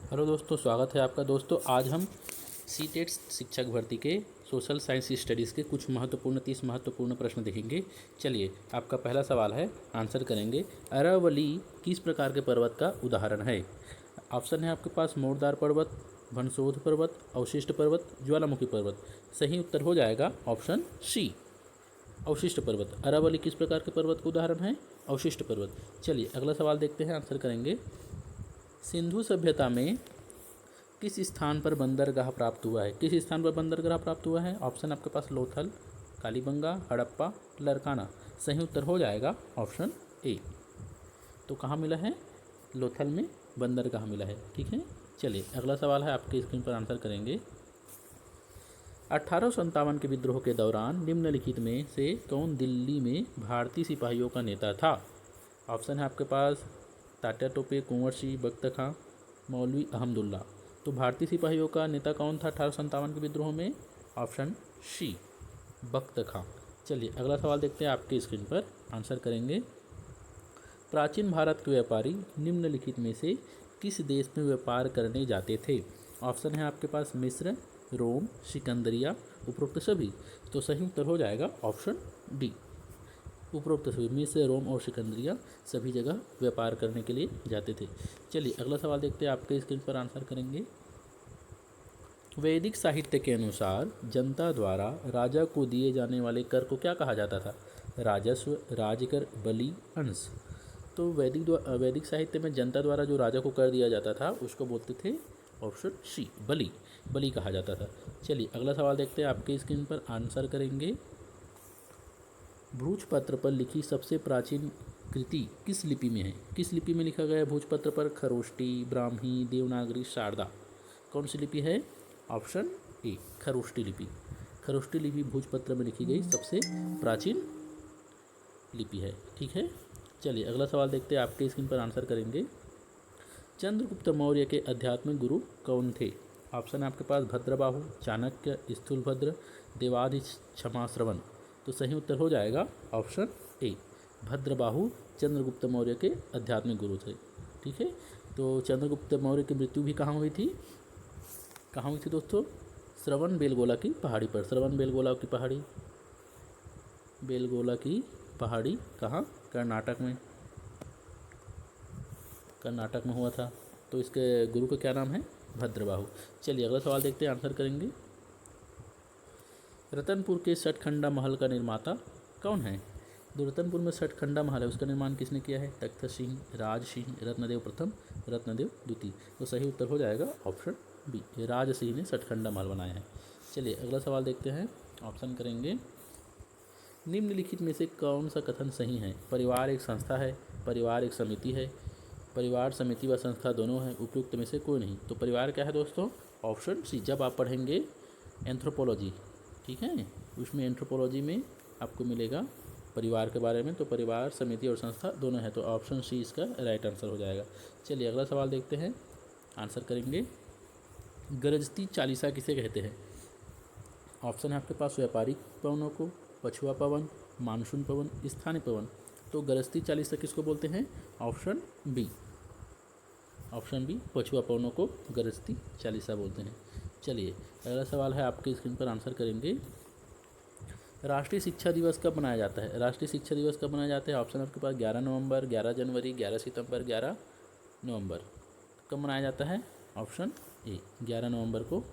Hello दोस्तों, स्वागत है आपका। दोस्तों आज हम सीटेट शिक्षक भर्ती के सोशल साइंस स्टडीज़ के कुछ महत्वपूर्ण 30 महत्वपूर्ण प्रश्न देखेंगे। चलिए, आपका पहला सवाल है, आंसर करेंगे। अरावली किस प्रकार के पर्वत का उदाहरण है? ऑप्शन है आपके पास मोरदार पर्वत, भनसोद पर्वत, अवशिष्ट पर्वत, ज्वालामुखी पर्वत। सही उत्तर हो जाएगा ऑप्शन सी, अवशिष्ट पर्वत। अरावली किस प्रकार के पर्वत का उदाहरण है? अवशिष्ट पर्वत। चलिए अगला सवाल देखते हैं, आंसर करेंगे। सिंधु सभ्यता में किस स्थान पर बंदरगाह प्राप्त हुआ है? किस स्थान पर बंदरगाह प्राप्त हुआ है? ऑप्शन आपके पास लोथल, कालीबंगा, हड़प्पा, लरकाना। सही उत्तर हो जाएगा ऑप्शन ए। तो कहाँ मिला है? लोथल में बंदरगाह मिला है। ठीक है, चलिए अगला सवाल है, आपके स्क्रीन पर आंसर करेंगे। 1857 के विद्रोह के दौरान निम्नलिखित में से कौन दिल्ली में भारतीय सिपाहियों का नेता था? ऑप्शन है आपके पास तात्या टोपे, कुंवर सिंह, बख्त खां, मौलवी अहमदुल्ला। तो भारतीय सिपाहियों का नेता कौन था 1857 के विद्रोह में? ऑप्शन सी, बख्त खां। चलिए अगला सवाल देखते हैं, आपके स्क्रीन पर आंसर करेंगे। प्राचीन भारत के व्यापारी निम्नलिखित में से किस देश में व्यापार करने जाते थे? ऑप्शन है आपके पास मिस्र, रोम, सिकंदरिया, उपरोक्त सभी। तो सही उत्तर हो जाएगा ऑप्शन डी, उपरोक्त सभी। मिस्र, रोम और सिकंदरिया सभी जगह व्यापार करने के लिए जाते थे। चलिए अगला सवाल देखते हैं, आपके स्क्रीन पर आंसर करेंगे। वैदिक साहित्य के अनुसार जनता द्वारा राजा को दिए जाने वाले कर को क्या कहा जाता था? राजस्व, राजकर, बलि, अंश। तो वैदिक साहित्य में जनता द्वारा जो राजा को कर दिया जाता था उसको बोलते थे ऑप्शन सी, बलि। बलि कहा जाता था। चलिए अगला सवाल देखते हैं, आपके स्क्रीन पर आंसर करेंगे। भोजपत्र पर लिखी सबसे प्राचीन कृति किस लिपि में है? किस लिपि में लिखा गया है भोजपत्र पर? खरोष्टी, ब्राह्मी, देवनागरी, शारदा। कौन सी लिपि है? ऑप्शन ए, खरोष्टी लिपि। खरोष्टी लिपि भोजपत्र में लिखी गई सबसे प्राचीन लिपि है। ठीक है, चलिए अगला सवाल देखते हैं, आपके स्क्रीन पर आंसर करेंगे। चंद्रगुप्त मौर्य के आध्यात्मिक गुरु कौन थे? ऑप्शन है आपके पास भद्रबाहु, चाणक्य, स्थूलभद्र, देवाधि क्षमाश्रवण। तो सही उत्तर हो जाएगा ऑप्शन ए, भद्रबाहु चंद्रगुप्त मौर्य के आध्यात्मिक गुरु थे। ठीक है, तो चंद्रगुप्त मौर्य की मृत्यु भी कहाँ हुई थी? कहाँ हुई थी दोस्तों? श्रवण बेलगोला की पहाड़ी पर। श्रवण बेलगोला की पहाड़ी, बेलगोला की पहाड़ी कहाँ? कर्नाटक में। कर्नाटक में हुआ था। तो इसके गुरु का क्या नाम है? भद्रबाहु। चलिए अगला सवाल देखते हैं, आंसर करेंगे। रतनपुर के सठखंडा महल का निर्माता कौन है? जो रतनपुर में सठखंडा महल है उसका निर्माण किसने किया है? तख्त सिंह, राज सिंह, रत्नदेव प्रथम, रत्नदेव द्वितीय। तो सही उत्तर हो जाएगा ऑप्शन बी, राज सिंह ने सठखंडा महल बनाया है। चलिए अगला सवाल देखते हैं, ऑप्शन करेंगे। निम्नलिखित में से कौन सा कथन सही है? परिवार एक संस्था है, परिवार एक समिति है, परिवार समिति व संस्था दोनों है, उपयुक्त में से कोई नहीं। तो परिवार क्या है दोस्तों? Option C. जब आप पढ़ेंगे एंथ्रोपोलॉजी, ठीक है, उसमें एंथ्रोपोलॉजी में आपको मिलेगा परिवार के बारे में, तो परिवार, समिति और संस्था दोनों है। तो ऑप्शन सी इसका राइट आंसर हो जाएगा। चलिए अगला सवाल देखते हैं, आंसर करेंगे। गरजती चालीसा किसे कहते हैं? ऑप्शन है आपके पास व्यापारिक पवनों को, पछुआ पवन, मानसून पवन, स्थानीय पवन। तो गरजती चालीसा किसको बोलते हैं? ऑप्शन बी, ऑप्शन बी, पछुआ पवनों को गरजती चालीसा बोलते हैं। चलिए अगला सवाल है, आपके स्क्रीन पर आंसर करेंगे। राष्ट्रीय शिक्षा दिवस कब मनाया जाता है? राष्ट्रीय शिक्षा दिवस कब मनाया जाता है? ऑप्शन आपके पास 11 नवंबर, 11 जनवरी, 11 सितंबर, 11 नवंबर। कब मनाया जाता है? ऑप्शन ए, 11 नवंबर को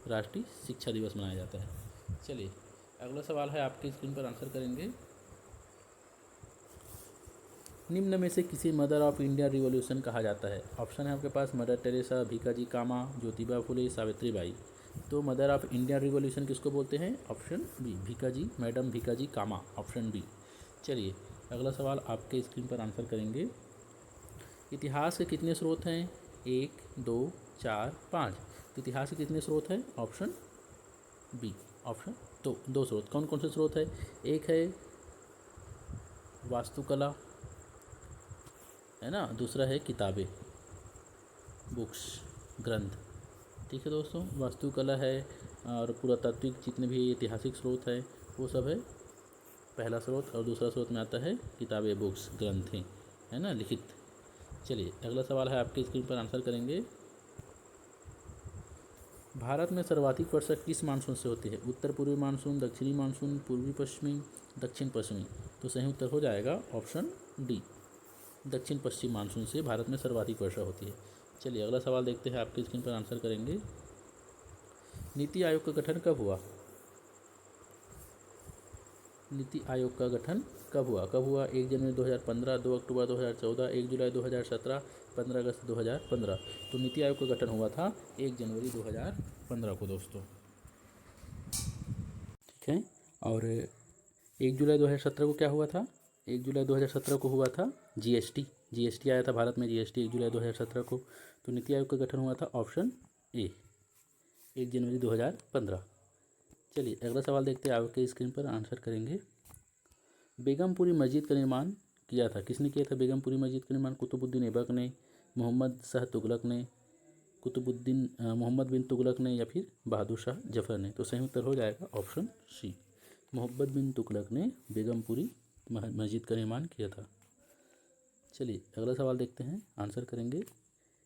राष्ट्रीय शिक्षा दिवस मनाया जाता है। चलिए अगला सवाल है, आपके स्क्रीन पर आंसर करेंगे। निम्न में से किसे मदर ऑफ इंडिया रिवॉल्यूशन कहा जाता है? ऑप्शन है आपके पास मदर टेरेसा, भीकाजी कामा, ज्योतिबा फुले, सावित्री बाई। तो मदर ऑफ इंडिया रिवॉल्यूशन किसको बोलते हैं? Option B, Bhikaji, madam Bhikaji Cama, option B. चलिए अगला सवाल, आपके स्क्रीन पर आंसर करेंगे। इतिहास के कितने स्रोत हैं? 1, 2, 4, 5। तो इतिहास के कितने स्रोत हैं? ऑप्शन बी, ऑप्शन दो स्रोत। कौन कौन से स्रोत है? एक है वास्तुकला, है ना, दूसरा है किताबें, बुक्स, ग्रंथ। ठीक है दोस्तों, वास्तुकला है और पुरातात्विक जितने भी ऐतिहासिक स्रोत हैं वो सब है पहला स्रोत, और दूसरा स्रोत में आता है किताबें, बुक्स, ग्रंथ, है ना, लिखित। चलिए अगला सवाल है, आपके स्क्रीन पर आंसर करेंगे। भारत में सर्वाधिक वर्षा किस मानसून से होती है? उत्तर पूर्वी मानसून, दक्षिणी मानसून, पूर्वी पश्चिमी, दक्षिण पश्चिमी। तो सही उत्तर हो जाएगा ऑप्शन डी, दक्षिण पश्चिम मानसून से भारत में सर्वाधिक वर्षा होती है। चलिए अगला सवाल देखते हैं, आपकी स्क्रीन पर आंसर करेंगे। नीति आयोग का गठन कब हुआ? नीति आयोग का गठन कब हुआ? 1 जनवरी 2015, 2 अक्टूबर 2014, 1 जुलाई 2017, 15 अगस्त 2015। तो नीति आयोग का गठन हुआ था 1 जनवरी 2015 को दोस्तों, ठीक है। और 1 जुलाई 2017 को क्या हुआ था? 1 जुलाई 2017 को हुआ था जीएसटी आया था भारत में, जीएसटी 1 जुलाई 2017 को। तो नीति आयोग का गठन हुआ था ऑप्शन ए, 1 जनवरी 2015। चलिए अगला सवाल देखते हैं, आपके स्क्रीन पर आंसर करेंगे। बेगमपुरी मस्जिद का निर्माण किया था, किसने किया था बेगमपुरी मस्जिद का निर्माण? कुतुबुद्दीन ऐबक ने, मोहम्मद शाह तुगलक ने, मोहम्मद बिन तुगलक ने, या फिर बहादुर शाह जफर ने। तो सही उत्तर हो जाएगा ऑप्शन सी, मोहम्मद बिन तुगलक ने बेगमपुरी मस्जिद का निर्माण किया था। चलिए अगला सवाल देखते हैं, आंसर करेंगे।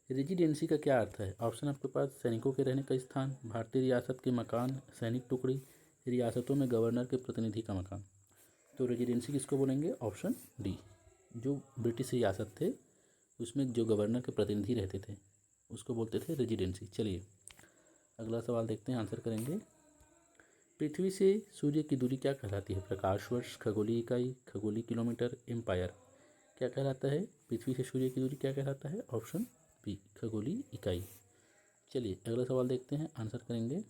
रेजिडेंसी का क्या अर्थ है? ऑप्शन आपके पास सैनिकों के रहने का स्थान, भारतीय रियासत के मकान, सैनिक टुकड़ी, रियासतों में गवर्नर के प्रतिनिधि का मकान। तो रेजिडेंसी किसको बोलेंगे? ऑप्शन डी, जो ब्रिटिश रियासत थे उसमें जो गवर्नर के प्रतिनिधि रहते थे उसको बोलते थे रेजिडेंसी। चलिए अगला सवाल देखते हैं, आंसर करेंगे। पृथ्वी से सूर्य की दूरी क्या कहलाती है? प्रकाश वर्ष, खगोलीय इकाई, खगोलीय किलोमीटर, एम्पायर। क्या कहलाता है? पृथ्वी से सूर्य की दूरी क्या कहलाता है? ऑप्शन बी, खगोलीय इकाई। चलिए अगला सवाल देखते हैं, आंसर करेंगे।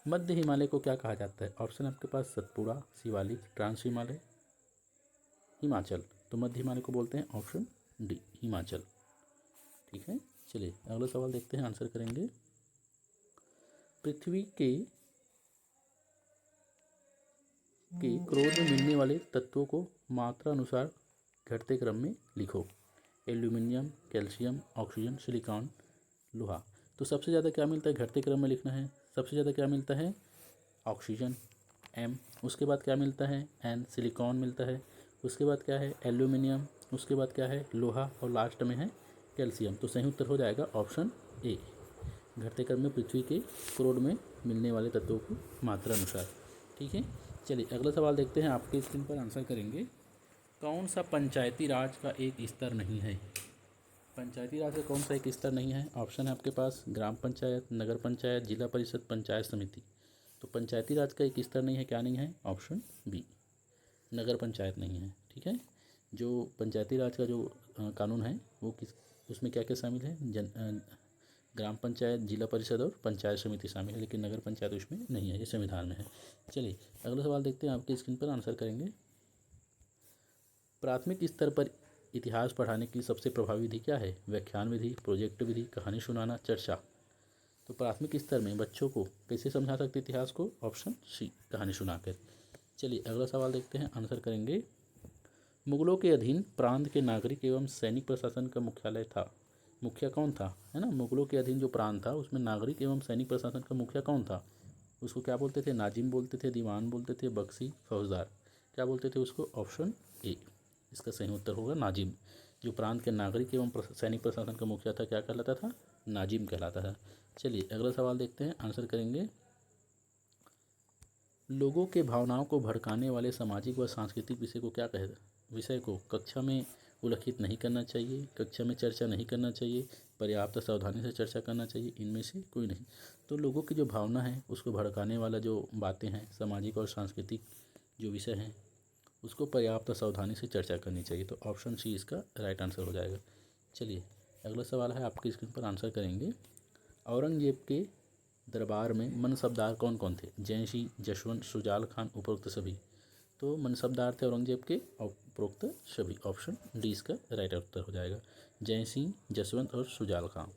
मध्य हिमालय को क्या कहा जाता है? ऑप्शन आपके पास सतपुड़ा, शिवालिक, ट्रांस हिमालय, हिमाचल। तो मध्य हिमालय को बोलते हैं ऑप्शन डी, हिमाचल, ठीक है। चलिए अगला सवाल देखते हैं, आंसर करेंगे। पृथ्वी के क्रोड में मिलने वाले तत्वों को मात्रा अनुसार घटते क्रम में लिखो। एल्यूमिनियम, कैल्शियम, ऑक्सीजन, सिलिकॉन, लोहा। तो सबसे ज़्यादा क्या मिलता है? घटते क्रम में लिखना है। सबसे ज़्यादा क्या मिलता है? Oxygen, M. उसके बाद क्या मिलता है? एन। सिलिकॉन मिलता है। उसके बाद क्या है? एल्यूमिनियम। उसके बाद क्या है? लोहा। और लास्ट में है कैल्शियम। तो सही उत्तर हो जाएगा ऑप्शन ए, घटते क्रम में पृथ्वी के क्रोड में मिलने वाले तत्वों को मात्रा अनुसार, ठीक है। चलिए अगला सवाल देखते हैं, आपके स्क्रीन पर आंसर करेंगे। कौन सा पंचायती राज का एक स्तर नहीं है? पंचायती राज का कौन सा एक स्तर नहीं है? ऑप्शन है आपके पास ग्राम पंचायत, नगर पंचायत, जिला परिषद, पंचायत समिति। तो पंचायती राज का एक स्तर नहीं है, क्या नहीं है? ऑप्शन बी, नगर पंचायत नहीं है, ठीक है। जो पंचायती राज का जो कानून है वो किस, उसमें क्या क्या शामिल है? ग्राम पंचायत, जिला परिषद और पंचायत समिति शामिल है, लेकिन नगर पंचायत उसमें नहीं है, ये संविधान में है। चलिए अगला सवाल देखते हैं, आपके स्क्रीन पर आंसर करेंगे। प्राथमिक स्तर पर इतिहास पढ़ाने की सबसे प्रभावी विधि क्या है? व्याख्यान विधि, प्रोजेक्ट विधि, कहानी सुनाना, चर्चा। तो प्राथमिक स्तर में बच्चों को कैसे समझा सकते इतिहास को? ऑप्शन सी, कहानी सुनाकर। चलिए अगला सवाल देखते हैं, आंसर करेंगे। मुगलों के अधीन प्रांत के नागरिक एवं सैनिक प्रशासन का मुख्यालय था, मुखिया कौन था? है ना, मुगलों के अधीन जो प्रांत था उसमें नागरिक एवं सैनिक प्रशासन का मुखिया कौन था? उसको क्या बोलते थे? नाजिम बोलते थे, दीवान बोलते थे, बख्शी, फौजदार। क्या बोलते थे उसको? ऑप्शन ए, इसका सही उत्तर होगा नाजिम। जो प्रांत के नागरिक एवं सैनिक प्रशासन का मुखिया था क्या कहलाता था? नाजिम कहलाता था। चलिए अगला सवाल देखते हैं, आंसर करेंगे। लोगों के भावनाओं को भड़काने वाले सामाजिक व सांस्कृतिक विषय को क्या कहते हैं? विषय को कक्षा में उल्लिखित नहीं करना चाहिए, कक्षा में चर्चा नहीं करना चाहिए, पर्याप्त सावधानी से चर्चा करना चाहिए, इनमें से कोई नहीं। तो लोगों की जो भावना है उसको भड़काने वाला जो बातें हैं, सामाजिक और सांस्कृतिक जो विषय हैं उसको पर्याप्त सावधानी से चर्चा करनी चाहिए। तो ऑप्शन सी इसका राइट आंसर हो जाएगा। चलिए अगला सवाल है, आपकी स्क्रीन पर आंसर करेंगे। औरंगजेब के दरबार में मनसबदार कौन कौन थे? जय सिंह, जसवंत, शुजाल खान, उपरोक्त सभी। तो मनसबदार थे औरंगजेब के उपरोक्त सभी। ऑप्शन डी इसका राइट उत्तर हो जाएगा, जय सिंह, जसवंत और शुजाल खान।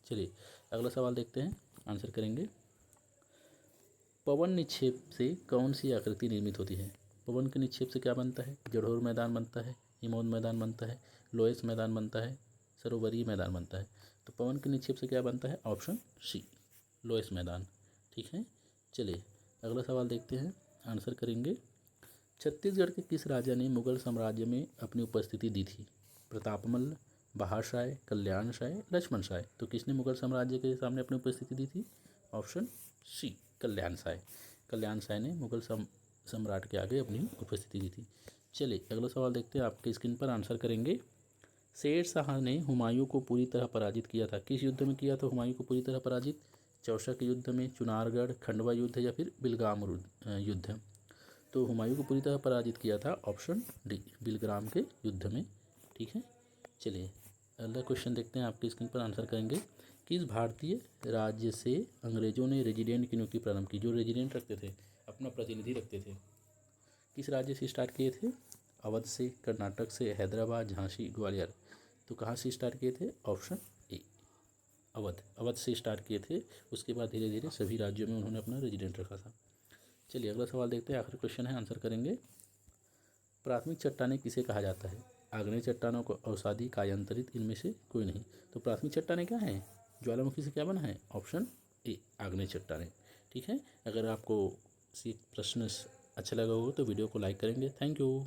चलिए अगला सवाल देखते हैं, आंसर करेंगे। पवन निक्षेप से कौन सी आकृति निर्मित होती है? पवन के निक्षेप से क्या बनता है? जड़ोर मैदान बनता है, हिमौद मैदान बनता है, लोएस मैदान बनता है, सरोवरीय मैदान बनता है। तो पवन के निक्षेप से क्या बनता है? ऑप्शन सी, लोएस मैदान, ठीक है। चलिए अगला सवाल देखते हैं, आंसर करेंगे। छत्तीसगढ़ के किस राजा ने मुगल साम्राज्य में अपनी उपस्थिति दी थी? प्रतापमल, बहाशाय, कल्याणशाय, लक्ष्मणशाय। तो किसने मुगल साम्राज्य के सामने अपनी उपस्थिति दी थी? Option C कल्याणशाय। कल्याणशाय ने मुगल सम्राट के आगे अपनी उपस्थिति दी थी। चलिए अगला सवाल देखते हैं, आपके स्क्रीन पर आंसर करेंगे। शेर शाह ने हुमायूं को पूरी तरह पराजित किया था। किस युद्ध में किया था हुमायूं को पूरी तरह पराजित? चौसा के युद्ध में, चुनारगढ़, खंडवा युद्ध या फिर बिलगाम युद्ध? तो हुमायूं को पूरी तरह पराजित किया था ऑप्शन डी बिलग्राम के युद्ध में। ठीक है, चलिए अगला क्वेश्चन देखते हैं, आपके स्क्रीन पर आंसर करेंगे। किस भारतीय राज्य से अंग्रेजों ने रेजिडेंट की नियुक्ति प्रारंभ की? जो रेजिडेंट रखते थे, अपना प्रतिनिधि रखते थे, किस राज्य से स्टार्ट किए थे? अवध से, कर्नाटक से, हैदराबाद, झांसी, ग्वालियर? तो कहाँ से स्टार्ट किए थे? ऑप्शन ए अवध से स्टार्ट किए थे। उसके बाद धीरे धीरे सभी राज्यों में उन्होंने अपना रेजिडेंट रखा था। चलिए अगला सवाल देखते हैं, आखिरी क्वेश्चन है, आंसर करेंगे। प्राथमिक चट्टानें किसे कहा जाता है? आग्नेय चट्टानों को, अवसादी, कायांतरित, इनमें से कोई नहीं। तो प्राथमिक चट्टानें क्या हैं? ज्वालामुखी से क्या बना है? ऑप्शन ए आग्नेय चट्टानें। ठीक है, अगर आपको किसी प्रश्न अच्छा लगा हो तो वीडियो को लाइक करेंगे। Thank you.